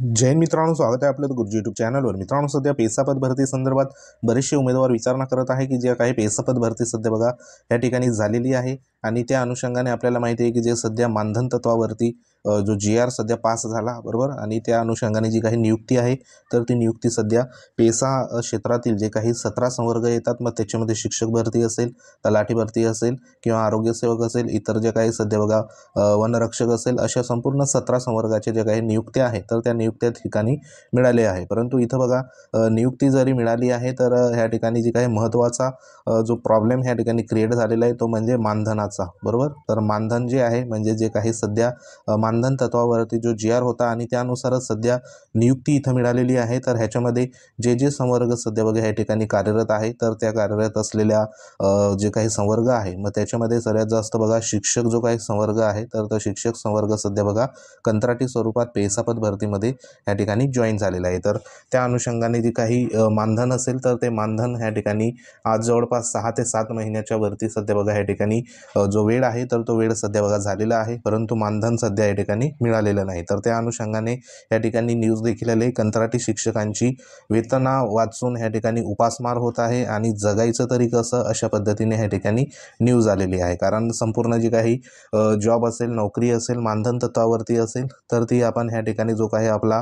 जय हिंद मित्रांनो, स्वागत आहे आपलं गुरुजी यूट्यूब चॅनलवर। मित्रांनो, सध्या पेसा पद भरती संदर्भात बरेचसे उमेदवार विचारणा करत आहे की जे काही पेसा पद भरती सध्या बघा या ठिकाणी झालेली आहे आणि त्या अनुषंगाने आपल्याला माहिती आहे की जे सध्या मानधन तत्वावरती जो GR सध्या पास झाला बरोबर, आणि त्या अनुषंगाने जी काही नियुक्ती आहे तर ती नियुक्ती सध्या पेसा क्षेत्रातील जे काही 17 संवर्ग येतात, मग त्याच्यामध्ये शिक्षक भरती असेल, तलाठी भरती असेल किंवा आरोग्यसेवक असेल, इतर जे काही सध्या बघा वनरक्षक असेल, अशा संपूर्ण 17 संवर्गाचे जे काही नियुक्त्या आहेत तर त्या नियुक्त्या ठिकाणी मिळाले आहे। परंतु इथं बघा नियुक्ती जरी मिळाली आहे तर ह्या ठिकाणी जी काही महत्त्वाचा जो प्रॉब्लेम ह्या ठिकाणी क्रिएट झालेला आहे तो म्हणजे मानधनाचा बरोबर। तर मानधन जे आहे म्हणजे जे काही सध्या मानधन तत्वावरती जो GR होता आणि त्यानुसारच सध्या नियुक्ती इथं मिळालेली आहे। तर ह्याच्यामध्ये जे संवर्ग सध्या बघा ह्या ठिकाणी कार्यरत आहे तर त्या कार्यरत असलेल्या जे काही संवर्ग आहे मग त्याच्यामध्ये सर्वात जास्त बघा शिक्षक जो काही संवर्ग आहे तर तो शिक्षक संवर्ग सध्या बघा कंत्राटी स्वरूपात पेसा पद भरतीमध्ये या ठिकाणी जॉईन झालेला आहे। तर त्या अनुषंगाने जे काही मानधन असेल तर ते मानधन ह्या ठिकाणी आज जवळपास 6 ते 7 महिन्याच्या वरती सध्या बघा या ठिकाणी जो वेळ आहे तर तो वेळ सध्या बघा झालेला आहे, परंतु मानधन सध्या या ठिकाणी मिळालेलं नाही। तर त्या अनुषंगाने या ठिकाणी न्यूज देखील आले, कंत्राटी शिक्षकांची वेतना वाचून ह्या ठिकाणी उपासमार होत आहे आणि जगायचं तरी कसं अशा पद्धतीने ह्या ठिकाणी न्यूज आलेली आहे। कारण संपूर्ण जी काही जॉब असेल, नोकरी असेल, मानधन तत्वावरती असेल तर ती आपण ह्या ठिकाणी जो काही आपला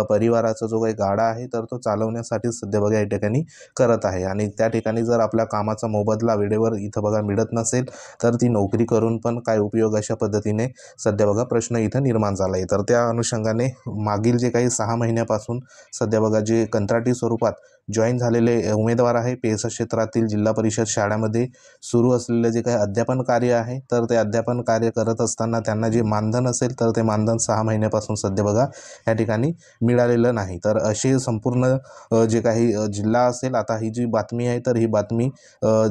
परिवाराचा जो काही गाडा आहे तर तो चालवण्यासाठी सध्या बघा या ठिकाणी करत आहे आणि त्या ठिकाणी जर आपल्या कामाचा मोबदला वेळेवर इथं बघा मिळत नसेल तर ती नोकरी करून पण काय उपयोग, अशा पद्धतीने सध्या बघा प्रश्न इथं निर्माण झाला आहे। तर त्या अनुषंगाने मागील जे काही 6 महिन्यापासून सध्या बघा जे कंत्राटी स्वरूपात जॉईन झालेले उमेदवार आहे पेसा क्षेत्रातील जिल्हा परिषद शाळांमध्ये सुरू असलेले जे काही अध्यापन कार्य आहे तर ते अध्यापन कार्य करत असताना त्यांना जे मानधन असेल तर ते मानधन 6 महिन्यापासून सध्या बघा या ठिकाणी मिळालेलं नाही। तर असे संपूर्ण जे काही जिल्हा असेल, आता ही जी बातमी आहे तर ही बातमी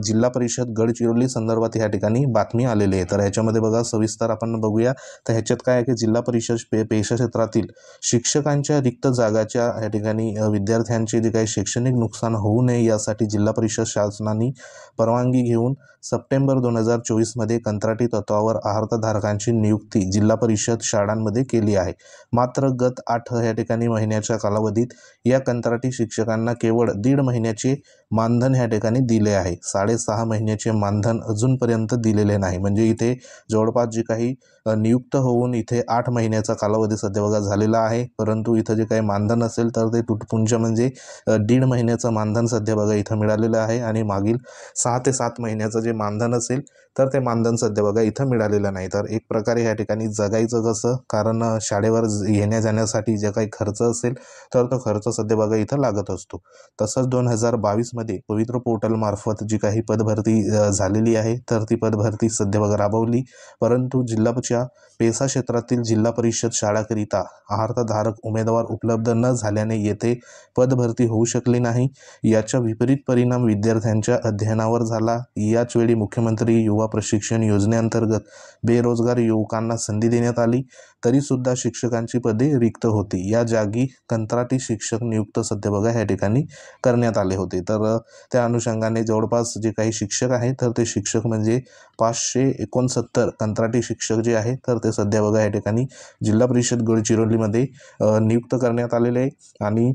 जिल्हा परिषद गडचिरोली संदर्भात या ठिकाणी बातमी आलेली आहे। तर ह्याच्यामध्ये बघा सविस्तर आपण बघूया। तर ह्याच्यात काय आहे की जिल्हा परिषद पेसा क्षेत्रातील शिक्षकांच्या रिक्त जागाच्या या ठिकाणी विद्यार्थ्यांचे जे काही शैक्षणिक नुकसान होऊ नये यासाठी जिल्हा परिषद शासनाने परवानगी घेऊन सप्टेंबर 2024 मध्ये कंत्राटी तत्वावर अर्हताधारकांची नियुक्ती जिल्हा परिषद शाळांमध्ये केली आहे। मात्र गत 8 या ठिकाणी महिन्याच्या कालावधीत या कंत्राटी शिक्षकांना केवळ 1.5 महिन्याचे मानधन ह्या ठिकाणी दिले आहे। 6.5 महिन्याचे मानधन अजूनपर्यंत दिलेले नाही। म्हणजे इथे जवळपास जे काही नियुक्त होऊन इथे 8 महिन्याचा कालावधी सध्या बघा झालेला आहे, परंतु इथं जे काही मानधन असेल तर ते तुटपुंज म्हणजे 1.5 महिन्याचं मानधन सध्या बघा इथं मिळालेलं आहे आणि मागील 6 ते 7 महिन्याचं जे मानधन असेल तर ते मानधन सध्या बघा इथं मिळालेलं नाही। तर एक प्रकारे या ठिकाणी जगायचं कसं, कारण शाळेवर येण्या जाण्यासाठी जे काही खर्च असेल तर तो खर्च सध्या बघा इथं लागत असतो। तसंच 2022 मध्ये पवित्र पोर्टल मार्फत जी काही पदभरती झालेली आहे तर ती पदभरती सध्या बघा राबवली, परंतु जिल्हाच्या पेसा क्षेत्रातील जिल्हा परिषद शाळाकरिता अर्हताधारक उमेदवार उपलब्ध न झाल्याने येथे पदभरती होऊ शकली नाही। याचा विपरीत परिणाम विद्यार्थ्यांच्या अध्ययनावर झाला। याच वेळी मुख्यमंत्री युवा प्रशिक्षण योजनेअंतर्गत बेरोजगार युवकांना संधी देण्यात आली, तरी सुद्धा शिक्षकांची पदे रिक्त होती। या जागी कंत्राटी शिक्षक नियुक्त सध्या बघा या ठिकाणी करण्यात आले होते। तर त्या अनुषंगाने जवळपास जे काही शिक्षक आहेत तर ते शिक्षक म्हणजे 569 कंत्राटी शिक्षक जे आहेत तर ते सध्या बघा या ठिकाणी जिल्हा परिषद गडचिरोलीमध्ये नियुक्त करण्यात आलेले आहे आणि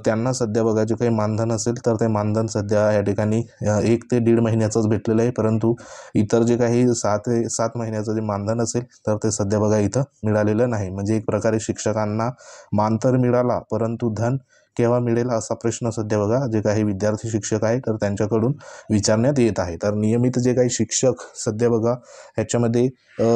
त्यांना सध्या बघा जे काही मानधन असेल तर ते मानधन सध्या या ठिकाणी 1 ते 1.5 महिन्याचंच भेटलेलं आहे, परंतु इतर जे काही 6 ते 7 महिन्याचं जे मानधन असेल तर ते सध्या बघा इथं मिळालेलं नाही। म्हणजे एक प्रकारे शिक्षकांना मान तर मिळाला, परंतु धन केव्हा मिळेल असा प्रश्न सध्या बघा जे काही विद्यार्थी शिक्षक आहे तर त्यांच्याकडून विचारण्यात येत आहे। तर नियमित जे काही शिक्षक सध्या बघा ह्याच्यामध्ये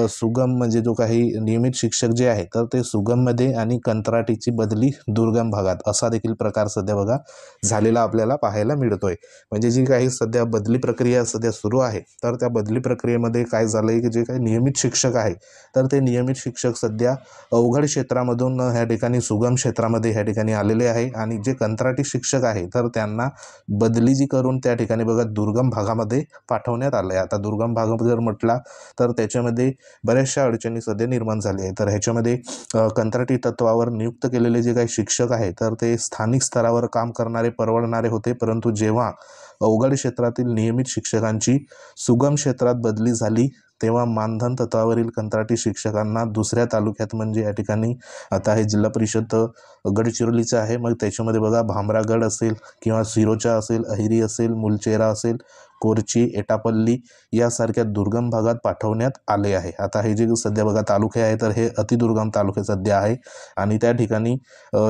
सुगम म्हणजे जो काही नियमित शिक्षक जे आहे तर ते सुगममध्ये आणि कंत्राटीची बदली दुर्गम भागात असा देखील प्रकार सध्या बघा झालेला आपल्याला पाहायला मिळतोय। म्हणजे जी काही सध्या बदली प्रक्रिया सध्या सुरू आहे तर त्या बदली प्रक्रियेमध्ये काय झालंय की जे काही नियमित शिक्षक आहे तर ते नियमित शिक्षक सध्या अवघड क्षेत्रामधून ह्या ठिकाणी सुगम क्षेत्रामध्ये ह्या ठिकाणी आलेले आहे आणि जे कंत्राटी शिक्षक आहे तर त्यांना बदली जी करून त्या ठिकाणी बघा दुर्गम भागामध्ये पाठवण्यात आलं आहे। आता दुर्गम भागामध्ये जर म्हटला तर त्याच्यामध्ये बऱ्याचशा अडचणी सध्या निर्माण झाल्या आहेत। तर ह्याच्यामध्ये कंत्राटी तत्वावर नियुक्त केलेले जे काही शिक्षक आहे तर ते स्थानिक स्तरावर काम करणारे परवडणारे होते, परंतु जेव्हा अवघड क्षेत्रातील नियमित शिक्षकांची सुगम क्षेत्रात बदली झाली तेव्हा मानधन तत्वावरील कंत्राटी शिक्षकांना दुसऱ्या तालुक्यात म्हणजे या ठिकाणी आता हे जिल्हा परिषद गडचिरोलीचं आहे, मग त्याच्यामध्ये बघा भामरागड असेल किंवा सिरोचा असेल, अहिरी असेल, मुलचेरा असेल, कोरची, एटापल्ली यासारख्या दुर्गम भागात पाठवण्यात आले आहे। आता हे जे सध्या बघा तालुके आहे तर हे अतिदुर्गम तालुके सध्या आहे आणि त्या ठिकाणी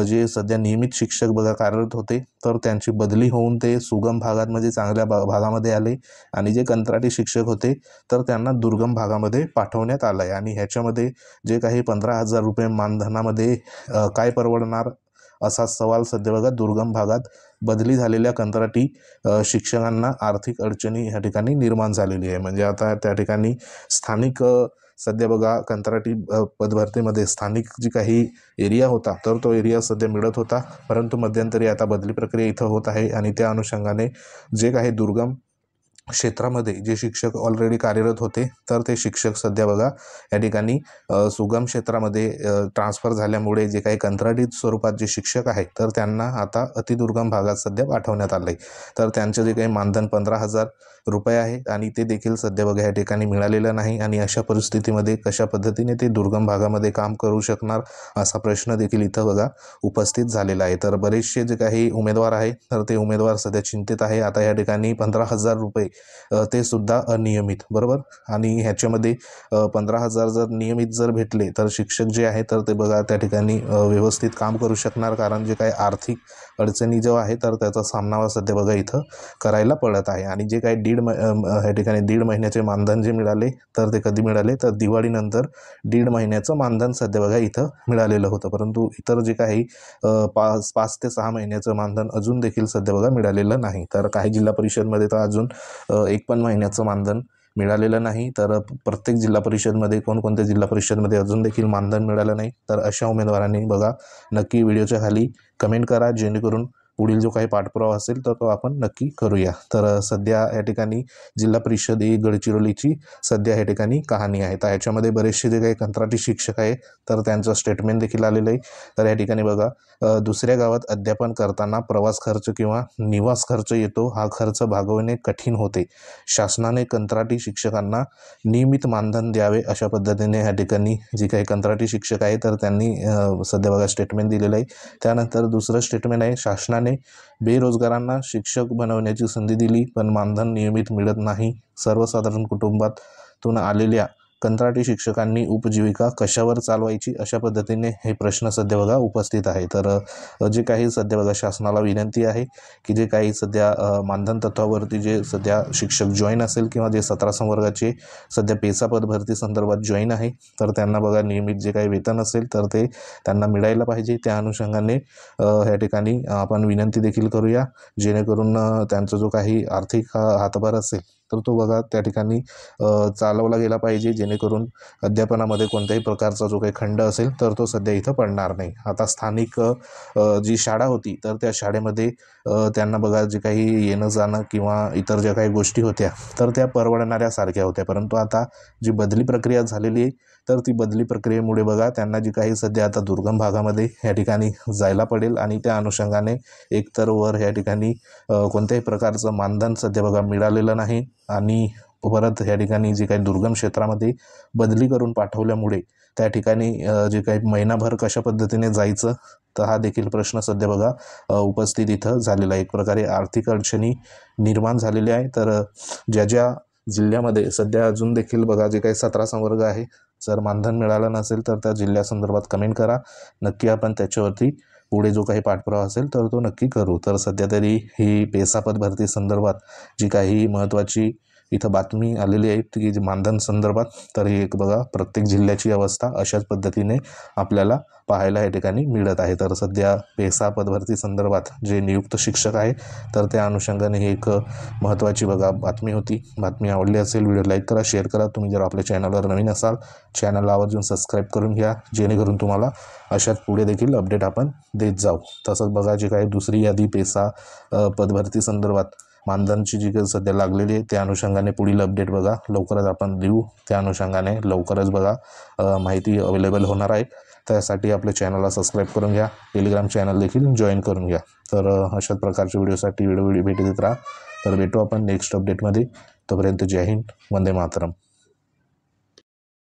जे सध्या नियमित शिक्षक बघा कार्यरत होते तर त्यांची बदली होऊन ते सुगम भागात म्हणजे चांगल्या भागामध्ये आले आणि जे कंत्राटी शिक्षक होते तर त्यांना दुर्गम भागामध्ये पाठवण्यात आलं आहे। आणि ह्याच्यामध्ये जे काही 15,000 रुपये मानधनामध्ये काय परवडणार असा सवाल सध्या बघा दुर्गम भागात बदली झालेल्या कंत्राटी शिक्षकांना आर्थिक अडचणी ह्या ठिकाणी निर्माण झालेली आहे। म्हणजे आता त्या ठिकाणी स्थानिक सध्या बघा कंत्राटी पदभरतीमध्ये स्थानिक जी काही एरिया होता तर तो एरिया सध्या मिळत होता, परंतु मध्यंतरी आता बदली प्रक्रिया इथं होत आहे आणि त्या अनुषंगाने जे काही दुर्गम क्षेत्रामध्ये जे शिक्षक ऑलरेडी कार्यरत होते तर ते शिक्षक सध्या बघा या ठिकाणी सुगम क्षेत्रामध्ये ट्रान्सफर झाल्यामुळे जे काही कंत्राटी स्वरूपात जे शिक्षक आहेत तर त्यांना आता अतिदुर्गम भागात सध्या पाठवण्यात आलं आहे। तर त्यांचे जे काही मानधन 15,000 रुपये आहे आणि ते देखील सध्या बघा या ठिकाणी मिळालेलं नाही आणि अशा परिस्थितीमध्ये कशा पद्धतीने ते दुर्गम भागामध्ये काम करू शकणार असा प्रश्न देखील इथं बघा उपस्थित झालेला आहे। तर बरेचसे जे काही उमेदवार आहे तर ते उमेदवार सध्या चिंतित आहे। आता या ठिकाणी 15,000 रुपये ते सुद्धा अनियमित बरोबर आणि ह्याच्यामध्ये 15,000 जर नियमित जर भेटले तर शिक्षक जे आहे तर ते बघा त्या ठिकाणी व्यवस्थित काम करू शकणार, कारण जे काही आर्थिक अडचणी जो आहे तर त्याचा सामना सध्या बघा इथं करायला पडत आहे। आणि जे काही ह्या ठिकाणी 1.5 महिन्याचे मानधन जे मिळाले तर ते कधी मिळाले तर दिवाळीनंतर 1.5 महिन्याचं मानधन सध्या बघा इथं मिळालेलं होतं, परंतु इतर जे काही 5 ते 6 महिन्याचं मानधन अजून देखील सध्या बघा मिळालेलं नाही। तर काही जिल्हा परिषदमध्ये तर अजून 1 पण महिन्याचं मानधन मिळालेलं नाही। तर प्रत्येक जिल्हा परिषदमध्ये कोणकोणत्या जिल्हा परिषदमध्ये अजून देखील मानधन मिळालं नाही तर अशा उमेदवारांनी बघा नक्की व्हिडिओच्या खाली कमेंट करा, जेणेकरून पुढील जो काही पाठपुरावा असेल तर तो आपण नक्की करूया। तर सध्या या ठिकाणी जिल्हा परिषद ही गडचिरोलीची सध्या या ठिकाणी कहाणी आहे। तर ह्याच्यामध्ये बरेचसे जे काही कंत्राटी शिक्षक आहे तर त्यांचं स्टेटमेंट देखील आलेलं आहे। तर या ठिकाणी बघा दुसऱ्या गावात अध्यापन करताना प्रवास खर्च किंवा निवास खर्च येतो, हा खर्च भागवणे कठीण होते। शासनाने कंत्राटी शिक्षकांना नियमित मानधन द्यावे अशा पद्धतीने या ठिकाणी जे काही कंत्राटी शिक्षक आहे तर त्यांनी सध्या बघा स्टेटमेंट दिलेलं आहे। त्यानंतर दुसरं स्टेटमेंट आहे, शासनाने बेरोजगारांना शिक्षक बनवण्याची संधी दिली पण मानधन नियमित मिळत नाही। सर्वसाधारण कुटुंबातून आलेल्या कंत्राटी शिक्षकांनी उपजीविका कशावर चालवायची अशा पद्धतीने हे प्रश्न सध्या बघा उपस्थित आहे। तर जे काही सध्या बघा शासनाला विनंती आहे की जे काही सध्या मानधन तत्वावरती जे सध्या शिक्षक जॉईन असेल किंवा जे 17 संवर्गाचे सध्या पेसा पद भरती संदर्भात जॉईन आहे तर त्यांना बघा नियमित जे काही वेतन असेल तर ते त्यांना मिळायला पाहिजे। त्या अनुषंगाने ह्या ठिकाणी आपण विनंती देखील करूया, जेणेकरून त्यांचा जो काही आर्थिक हातभार असेल तर तो बघा त्या ठिकाणी चालवला गेला पाहिजे, जेणेकरून अध्यापनामध्ये कोणत्याही प्रकारचा जो काही खंड असेल तर तो सध्या इथं पडणार नाही। आता स्थानिक जी शाळा होती तर त्या शाळेमध्ये त्यांना बघा जे काही येणं जाणं किंवा इतर ज्या काही गोष्टी होत्या तर त्या परवडणाऱ्यासारख्या होत्या, परंतु आता जी बदली प्रक्रिया झालेली आहे तर ती बदली प्रक्रियेमुळे बघा त्यांना जी काही सध्या आता दुर्गम भागामध्ये या ठिकाणी जायला पडेल आणि त्या अनुषंगाने एकतर वर या ठिकाणी कोणत्याही प्रकारचं मानधन सध्या बघा मिळालेलं नाही आणि परत या ठिकाणी जे काही दुर्गम क्षेत्रामध्ये बदली करून पाठवल्यामुळे त्या ठिकाणी जे काही महिनाभर कशा पद्धतीने जायचं तर हा देखील प्रश्न सध्या बघा उपस्थित इथं झालेला आहे। एक प्रकारे आर्थिक अडचणी निर्माण झालेल्या आहे। तर ज्या जिल्ह्यामध्ये सध्या अजून देखील बघा जे काही 17 संवर्ग आहे जर मानधन मिळालं नसेल तर त्या जिल्ह्यासंदर्भात कमेंट करा, नक्की आपण त्याच्यावरती पुढे जो काही पाठपुरावा असेल तर तो नक्की करू। तर सध्या तरी ही पेसा पद भरती संदर्भात जी काही महत्त्वाची इथं बातमी आलेली आहे की जी मानधन संदर्भात, तर ही एक बघा प्रत्येक जिल्ह्याची अवस्था अशाच पद्धतीने आपल्याला पाहायला या ठिकाणी मिळत आहे। तर सध्या पेसा पदभरती संदर्भात जे नियुक्त शिक्षक आहे तर त्या अनुषंगाने ही एक महत्त्वाची बघा बातमी होती। बातमी आवडली असेल व्हिडिओ लाईक करा, शेअर करा। तुम्ही जर आपल्या चॅनलवर नवीन असाल चॅनलला आवर्जून सबस्क्राईब करून घ्या, जेणेकरून तुम्हाला अशाच पुढे देखील अपडेट आपण देत जाऊ। तसंच बघा जे काही दुसरी यादी पेसा पदभरती संदर्भात मानधनची जी काही सध्या लागलेली आहे त्या अनुषंगाने पुढील अपडेट बघा लवकरच आपण देऊ। त्या अनुषंगाने लवकरच बघा माहिती अवेलेबल होणार आहे। त्यासाठी आपल्या चॅनलला सबस्क्राईब करून घ्या, टेलिग्राम चॅनल देखील जॉईन करून घ्या। तर अशाच प्रकारच्या व्हिडिओसाठी व्हिडिओ भेट देत राहा। तर भेटू आपण नेक्स्ट अपडेटमध्ये, तोपर्यंत जय हिंद, वंदे मातरम।